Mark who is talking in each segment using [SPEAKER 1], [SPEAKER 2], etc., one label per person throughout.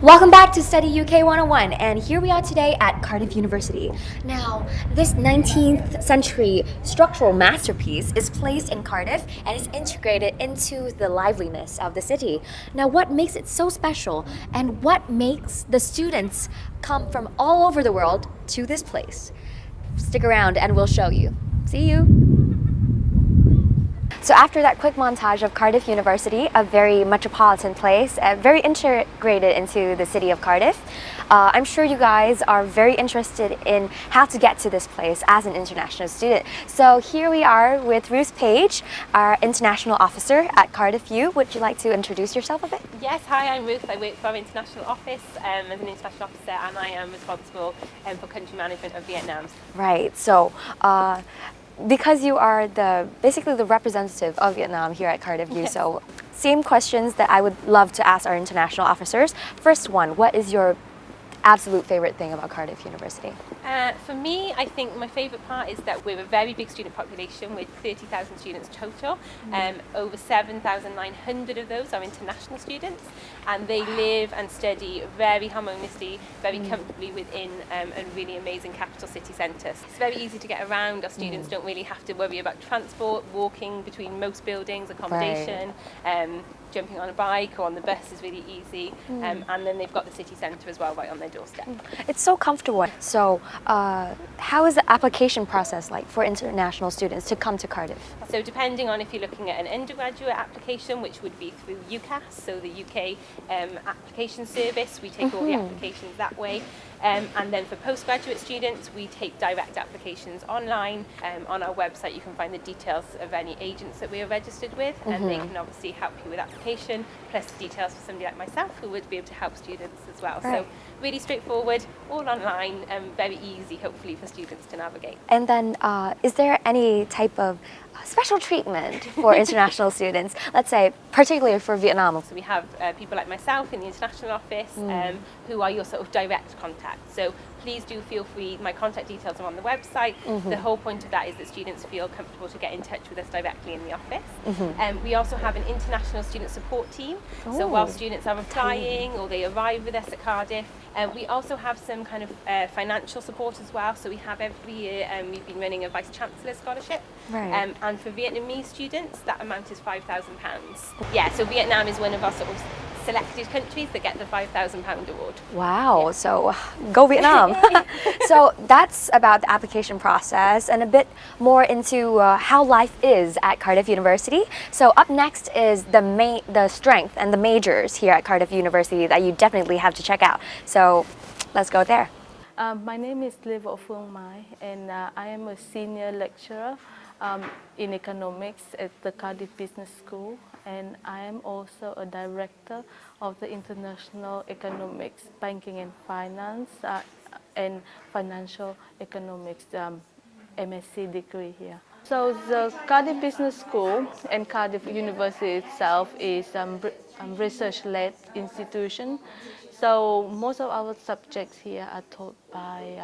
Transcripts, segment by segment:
[SPEAKER 1] Welcome back to Study UK 101, and here we are today at Cardiff University. Now, this 19th century structural masterpiece is placed in Cardiff and is integrated into the liveliness of the city. Now, what makes it so special, and what makes the students come from all over the world to this place? Stick around and we'll show you. See you! So after that quick montage of Cardiff University, a very metropolitan place, very integrated into the city of Cardiff, I'm sure you guys are very interested in how to get to this place as an international student. So here we are with Ruth Page, our international officer at Cardiff U. Would you like to introduce yourself a bit?
[SPEAKER 2] Yes, hi, I'm Ruth. I work for our international office as an international officer, and I am responsible for country management of Vietnam.
[SPEAKER 1] Right, so because you are basically the representative of Vietnam here at Cardiff U, so same questions that I would love to ask our international officers. First one, what is your absolute favorite thing about Cardiff University?
[SPEAKER 2] For me, I think my favourite part is that we're a very big student population with 30,000 students total. Over 7,900 of those are international students, and they live and study very harmoniously, very comfortably within a really amazing capital city centre. It's very easy to get around. Our students don't really have to worry about transport, walking between most buildings, accommodation. Jumping on a bike or on the bus is really easy, and then they've got the city centre as well right on their doorstep.
[SPEAKER 1] It's so comfortable. So how is the application process like for international students to come to Cardiff?
[SPEAKER 2] So depending on if you're looking at an undergraduate application, which would be through UCAS, so the UK application service, we take all the applications that way. And then for postgraduate students, we take direct applications online. On our website, you can find the details of any agents that we are registered with, and they can obviously help you with application, plus details for somebody like myself who would be able to help students as well.
[SPEAKER 1] Right.
[SPEAKER 2] So really straightforward, all online, very easy, hopefully, for students to navigate.
[SPEAKER 1] And then is there any type of special treatment for international students, let's say particularly for Vietnam?
[SPEAKER 2] So we have people like myself in the international office who are your sort of direct contact. So please do feel free, my contact details are on the website. The whole point of that is that students feel comfortable to get in touch with us directly in the office. We also have an international student support team. So while students are applying or they arrive with us at Cardiff, we also have some kind of financial support as well. So we have every year, we've been running a Vice Chancellor Scholarship.
[SPEAKER 1] Right.
[SPEAKER 2] And for Vietnamese students, that amount is £5,000. Yeah, so Vietnam is one of our sort of selected countries that get the £5,000 award.
[SPEAKER 1] Wow, so go Vietnam. So that's about the application process and a bit more into how life is at Cardiff University. So up next is the strength and the majors here at Cardiff University that you definitely have to check out. So let's go there.
[SPEAKER 3] My name is Lê Võ Phương Mai, and I am a senior lecturer in economics at the Cardiff Business School, and I am also a director of the International Economics, Banking and Finance and Financial Economics MSc degree here. So the Cardiff Business School and Cardiff University itself is a research-led institution. So most of our subjects here are taught by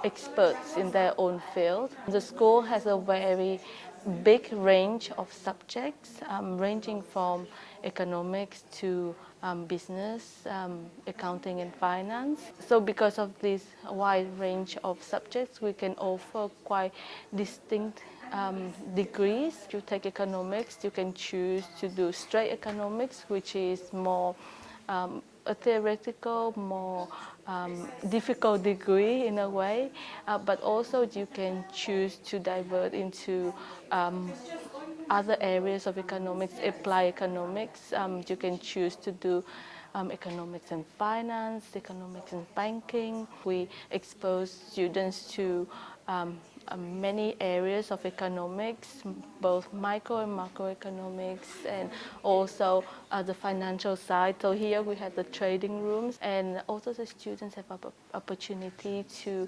[SPEAKER 3] experts in their own field. The school has a very big range of subjects, ranging from economics to business, accounting and finance. So because of this wide range of subjects, we can offer quite distinct degrees. If you take economics, you can choose to do straight economics, which is more a theoretical, more difficult degree in a way, but also you can choose to divert into other areas of economics, apply economics. You can choose to do economics and finance, economics and banking. We expose students to many areas of economics, both micro and macroeconomics, and also the financial side. So here we have the trading rooms, and also the students have an opportunity to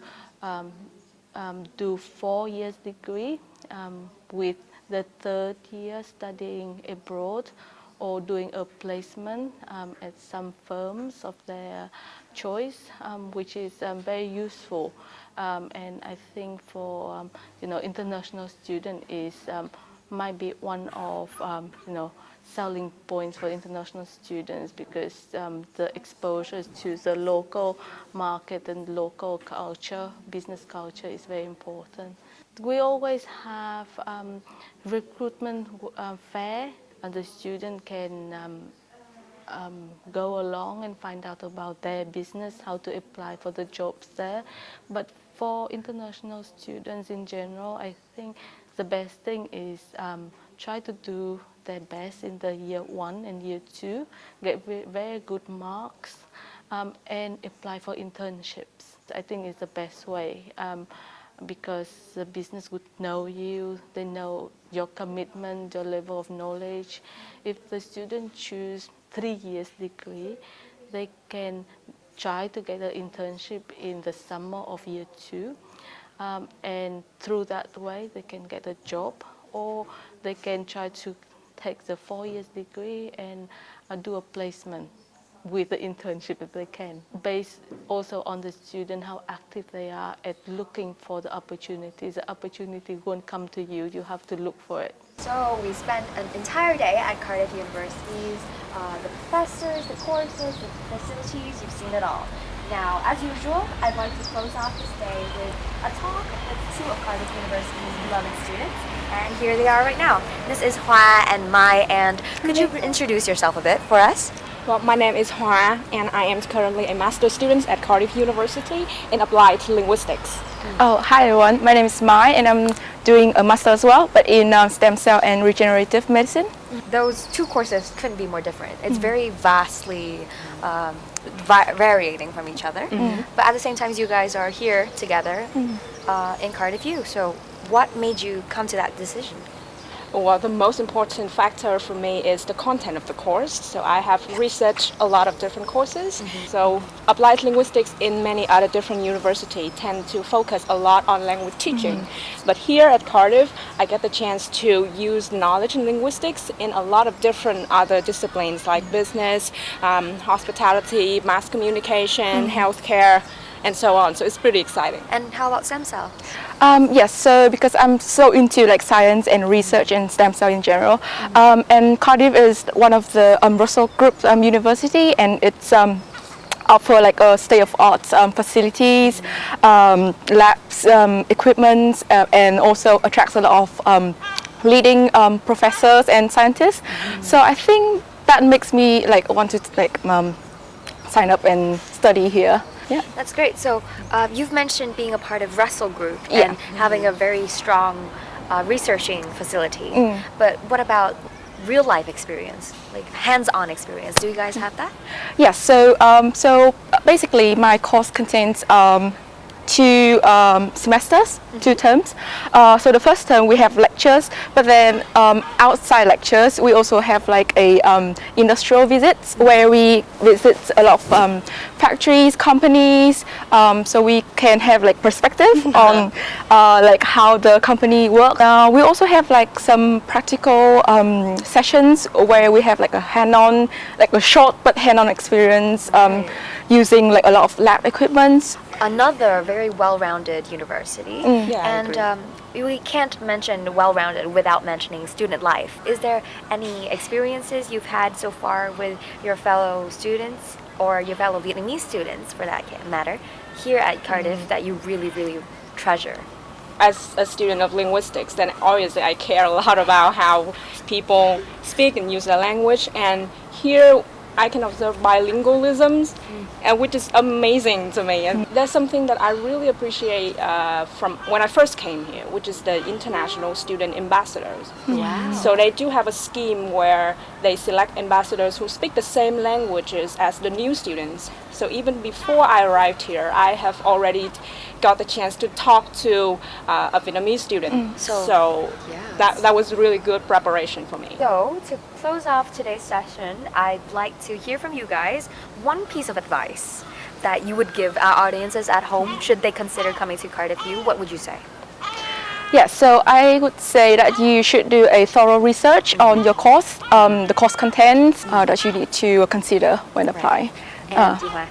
[SPEAKER 3] do 4 years degree with the third year studying abroad or doing a placement at some firms of their choice, which is very useful. And I think for international student is might be one of selling points for international students, because the exposure to the local market and local culture, business culture, is very important. We always have recruitment fair, and the student can go along and find out about their business, how to apply for the jobs there. But for international students in general, I think the best thing is try to do their best in the year 1 and year 2, get very good marks, and apply for internships. I think it's the best way. Because the business would know you, they know your commitment, your level of knowledge. If the student choose 3 years degree, they can try to get an internship in the summer of year 2, and through that way they can get a job, or they can try to take the 4 years degree and do a placement with the internship if they can, based also on the student, how active they are at looking for the opportunities. The opportunity won't come to you, you have to look for it.
[SPEAKER 1] So we spent an entire day at Cardiff University's, the professors, the courses, the facilities, you've seen it all. Now, as usual, I'd like to close off this day with a talk with 2 of Cardiff University's beloved students. And here they are right now. This is Hua and Mai, and could you introduce yourself a bit for us?
[SPEAKER 4] Well, my name is Hua, and I am currently a master's student at Cardiff University in Applied Linguistics.
[SPEAKER 5] Oh, hi everyone. My name is Mai, and I'm doing a master as well, but in stem cell and regenerative medicine.
[SPEAKER 1] Those 2 courses couldn't be more different. It's very vastly varying from each other. But at the same time, you guys are here together in Cardiff U. So what made you come to that decision?
[SPEAKER 4] Well, the most important factor for me is the content of the course. So I have researched a lot of different courses. So applied linguistics in many other different universities tend to focus a lot on language teaching. But here at Cardiff, I get the chance to use knowledge in linguistics in a lot of different other disciplines like business, hospitality, mass communication, healthcare, and so on. So it's pretty exciting.
[SPEAKER 1] And how about stem cell?
[SPEAKER 5] Yes, so because I'm so into like science and research and stem cell in general, and Cardiff is one of the Russell Group university, and it's offer like a state-of-art facilities, labs, equipment, and also attracts a lot of leading professors and scientists. So I think that makes me like want to like sign up and study here. Yeah,
[SPEAKER 1] that's great. So you've mentioned being a part of Russell Group and having a very strong researching facility. But what about real life experience, like hands-on experience? Do you guys have that?
[SPEAKER 5] Yes. So so basically, my course contains 2 semesters, 2 terms. So the first term we have lectures, but then outside lectures we also have like a industrial visits where we visit a lot of factories, companies, so we can have like perspective on like how the company works. We also have like some practical sessions where we have like a hand-on, like a short but hand-on experience using like a lot of lab equipment.
[SPEAKER 1] Another very well-rounded university, and we can't mention well-rounded without mentioning student life. Is there any experiences you've had so far with your fellow students or your fellow Vietnamese students, for that matter, here at Cardiff that you really, really treasure?
[SPEAKER 4] As a student of linguistics, then obviously I care a lot about how people speak and use the language, and here I can observe bilingualisms, and which is amazing to me. And that's something that I really appreciate from when I first came here, which is the international student ambassadors.
[SPEAKER 1] Wow.
[SPEAKER 4] So they do have a scheme where they select ambassadors who speak the same languages as the new students. So even before I arrived here, I have already got the chance to talk to a Vietnamese student. So that was really good preparation for me.
[SPEAKER 1] So to close off today's session, I'd like to hear from you guys one piece of advice that you would give our audiences at home should they consider coming to Cardiff U. What would you say?
[SPEAKER 5] Yeah, so I would say that you should do a thorough research on your course, the course contents that you need to consider when applying.
[SPEAKER 1] And Ji-hwa?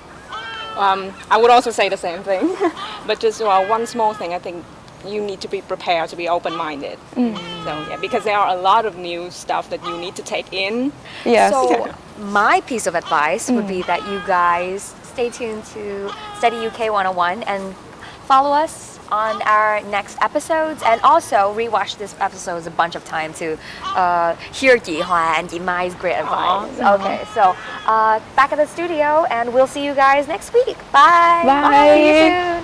[SPEAKER 4] I would also say the same thing, but just one small thing. I think you need to be prepared to be open-minded. So yeah, because there are a lot of new stuff that you need to take in.
[SPEAKER 5] Yes.
[SPEAKER 1] So my piece of advice would be that you guys stay tuned to Study UK 101 and follow us on our next episodes, and also rewatch this episodes a bunch of times to hear Jihua and Jimai's great advice. Okay, so back at the studio, and we'll see you guys next week. Bye.
[SPEAKER 5] Bye.
[SPEAKER 1] See you soon.